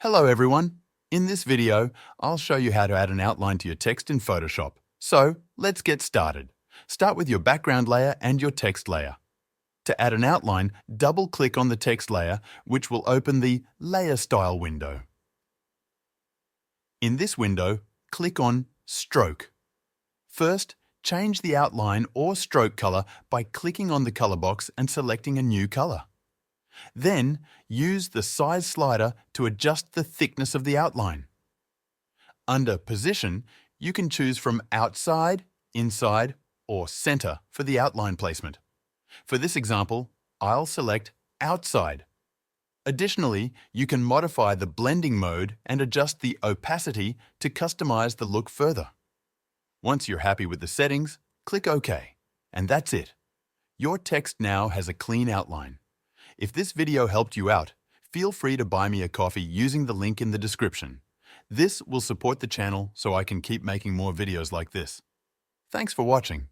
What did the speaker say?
Hello everyone! In this video, I'll show you how to add an outline to your text in Photoshop. So, let's get started. Start with your background layer and your text layer. To add an outline, double-click on the text layer, which will open the Layer Style window. In this window, click on Stroke. First, change the outline or stroke color by clicking on the color box and selecting a new color. Then, use the size slider to adjust the thickness of the outline. Under Position, you can choose from Outside, Inside, or Center for the outline placement. For this example, I'll select Outside. Additionally, you can modify the blending mode and adjust the opacity to customize the look further. Once you're happy with the settings, click OK. And that's it. Your text now has a clean outline. If this video helped you out, feel free to buy me a coffee using the link in the description. This will support the channel so I can keep making more videos like this. Thanks for watching.